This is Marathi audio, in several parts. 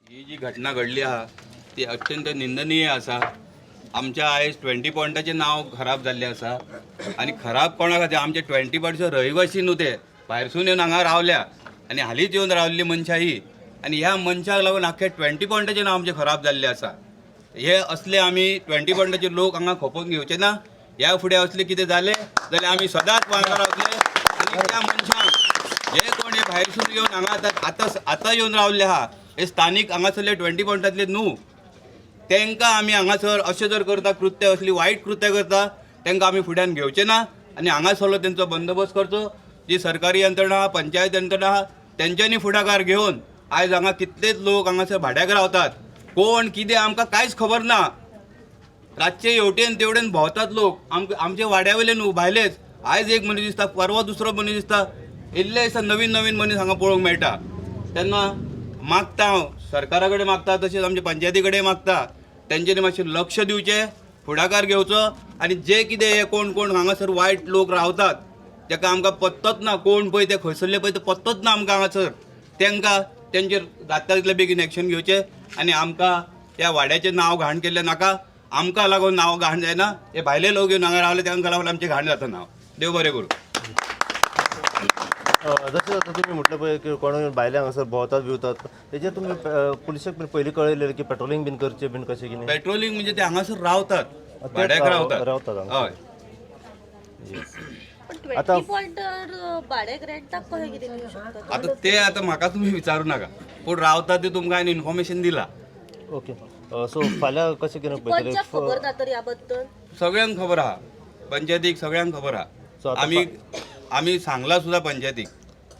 ही जी घटना घडली हा ती अत्यंत निंदनीय असा. आमच्या आयज 20 पॉयंटाचे नाव खराब जाल्ले असा. आणि खराब कोणा खातीर आमचे 20 पॉयंटचे रहिवासी न्हू ते, भायरसून येवन हांगा रावल्या आनी हालींच येवन रावल्ली मनशां ही. आनी ह्या मनशाक लागून आख्खे 20 पॉयंटाचे नाव आमचे खराब जाल्ले असा. हे असले आमी 20 पॉयंटाचे लोक हांगा खोपोवन घेवचे ना. ह्या फुडें असले कितें जालें जाल्यार आमी सदांच वांगडा रावतले. आनी त्या मनशांक जे कोण हे भायरसून येवन हांगा आतां येवन रावल्ले आहा, हे स्थानीक हांगासरले 20 पॉयंटातले न्हू. तांकां आमी हांगासर अशें जर करता, कृत्य असली वायट कृत्य करता, तांकां आमी फुड्यान घेवचे ना आनी हांगासरलो तेंचो बंदोबस्त करचो. जी सरकारी यंत्रणा आहा, पंचायत यंत्रणा आहा, तेंच्यांनी फुडाकार घेवन आयज हांगा कितलेच लोक हांगासर भाड्याक रावतात. कोण कितें आमकां कांयच खबर ना. रातचे हेवटेन तेवटेन भोंवतात लोक. आमचे वाड्यावयले न्हू, भायलेच. आयज एक मनीस दिसता, परवा दुसरो मनीस दिसता. इल्ले दिसा नवीन नवीन मनीस हांगा पळोवंक मेळटा. तेन्ना मागता हांव सरकारा कडेन मागता, तशेंच आमच्या पंचायती कडेन मागता, तेंच्यांनी मातशें लक्ष दिवचें, फुडाकार घेवचो. आनी जे कितें हे कोण कोण हांगासर वायट लोक रावतात, ताका आमकां पत्तोच ना, कोण पळय ते खंयसरले पळय ते पत्तोच ना आमकां हांगासर. तांकां तेंचेर जाता तितले बेगीन एक्शन घेवचें. आनी आमकां त्या वाड्याचें नांव घाण केल्लें नाका. आमकां लागून नांव घाण जायना. हे भायले लोक येवन हांगा रावले तांकां लागून आमचें घाण जाता नांव. देव बरें करूं. जशें आता तुम्ही म्हटलं पळय की कोण भायले हांगासर भोंवतात बिवतात, तेजेर तुमी पुलिसाक बीन पयलीं कळयलें की पेट्रोलिंग बीन करचें बीन कशें कितें? पेट्रोलिंग म्हणजे ते हांगासर रावतात, भाड्याक रावतात. हय. आता भाड्याक रेंटाक कशें कितें दिवं शकतात? आता ते म्हाका तुमी विचारूं नाका, पूण रावता ते तुमकां हांवें इन्फॉर्मेशन दिला. ओके. सो फाल्यां कशें कितें पळयतले? पंचाक खबर ना तर ह्या बद्दल? सगळ्यांक खबर आहा, पंचायतीक सगळ्यांक खबर So आहा. आता आमी सांगला सुद्दां पंचायतीक.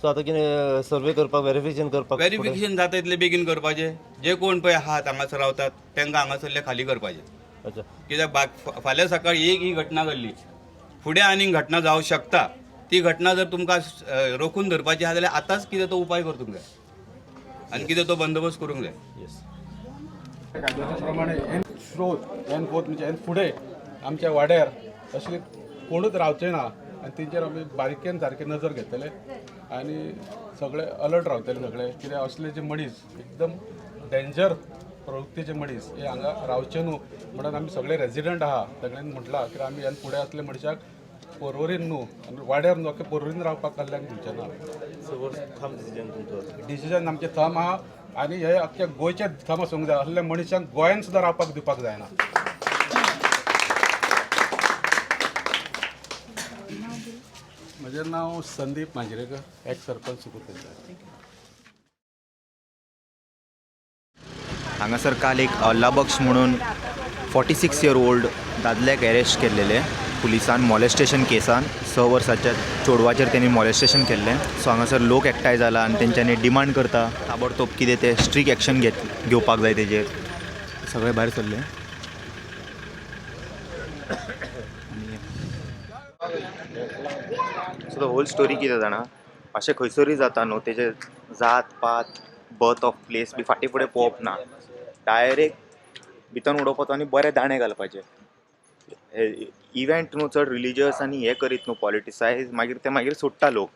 सो आतां कितें सर्वे करपाक, व्हेरिफिकेशन करपाक? व्हेरिफिकेशन जाता इतले बेगीन करपाचें. जे कोण पळय आहात हांगासर रावतात तांकां हांगासरले खाली करपाचें. अच्छा. कित्याक फाल्यां सकाळीं एक ही घटना घडली, फुडें आनीक घटना जावं शकता. ती घटना जर तुमकां रोखून धरपाची आहा जाल्यार आतांच कितें तो उपाय करतूंक जाय आनी कितें तो बंदोबस्त करूंक जाय. येस. प्रमाणे एन स्रोत एन फोत म्हणजे एन फुडें आमच्या वाड्यार असले कोणूच रावचे ना. आनी तेंचेर आमी बारीकेन सारके नजर घेतले आनी सगळे अलर्ट रावतले सगळे. कित्याक असले जे मनीस एकदम डेंजर प्रवृत्तीचे मनीस हे हांगा रावचे न्हू म्हणून आमी सगळे रेजिडंट आहा सगळ्यांनी म्हटलां की आमी ह्या फुडें असले मनशाक पोरवरीन न्हू आनी वाड्यार न्हू अख्खे पोरवरीन रावपाक कडल्यान दिवचे ना. डिसिजन आमचें थंब आहा आनी हे अख्ख्या गोंयचे थंब आसूंक जाय. असल्या मनशांक गोंयान सुद्दां रावपाक दिवपाक जायना. म्हजें नांव संदीप मांजरेकर, एक्स सरपंच सुकूर. हांगासर काल एक अल्लाबक्श म्हणून 46 इयर ओल्ड दादल्याक अरेस्ट केल्लेले पुलिसान मॉलेस्टेशन केसान. 6 वर्साच्या चेडवाचेर त्यांनी मॉलेस्टेशन केल्लें. सो हांगासर लोक एकठांय जाला आनी तेंच्यांनी डिमांड करता ताबडतोब कितें ते स्ट्रीक एक्शन घेवपाक जाय तेजेर. सगळे भायर सरले. सो द होल स्टोरी कितें जाणा, अशें खंयसरूय जाता न्हू, तेजे जात पात बर्थ ऑफ प्लेस बी फाटीं फुडें पळोवप ना. डायरेक्ट भितर उडोवपाचो आनी बरे दाणे घालपाचे. इव्हेंट न्हू चड रिलिजियस आनी हें करीत न्हू, पॉलिटिसायज मागीर सोडटा लोक.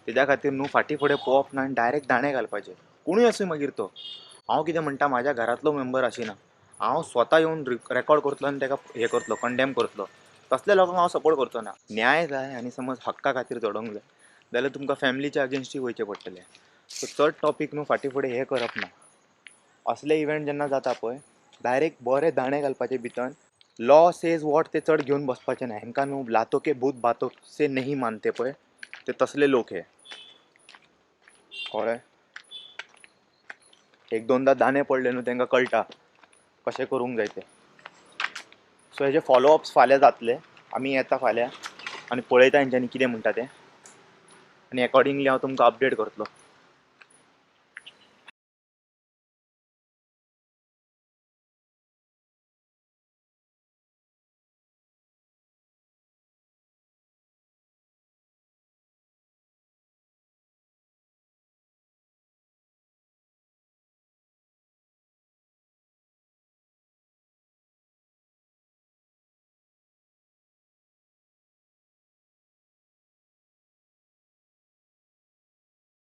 तेज्या खातीर न्हू फाटीं फुडें पळोवप ना आनी डायरेक्ट दाणे घालपाचे. कोणूय आसूं मागीर तो. हांव कितें म्हणटा, म्हाज्या घरांतलो मेंबर आशिना, हांव स्वता येवन रेकॉर्ड करतलो आनी ताका हें करतलो, कंडेम करतलो. तसल्या लोकांक हांव सपोर्ट करचो ना. न्याय जाय आनी समज हक्का खातीर झगडूंक जाय जाल्यार तुमकां फॅमिलीच्या अगेन्स्टूय वयचें पडटलें. सो चड टॉपीक न्हू फाटीं फुडें हें करप ना. असले इव्हेंट जेन्ना जाता पळय डायरेक्ट बरे दाणे घालपाचे भितर. लॉ सेज वॉट ते चड घेवन बसपाचें ना. हेंकां न्हू लातो के भूत बातो से नहीं मानते पळय ते तसले लोक हे. कळ्ळें? एक दोनदा दाणे पडले न्हू तांकां कळटा कशें करूंक जाय तें. सो हेजे फॉलोअप्स फाल्यां जातले. आमी येता फाल्यां आनी पळयता हेंच्यांनी कितें म्हणटा तें आनी अकॉर्डिंगली हांव तुमकां अपडेट करतलो.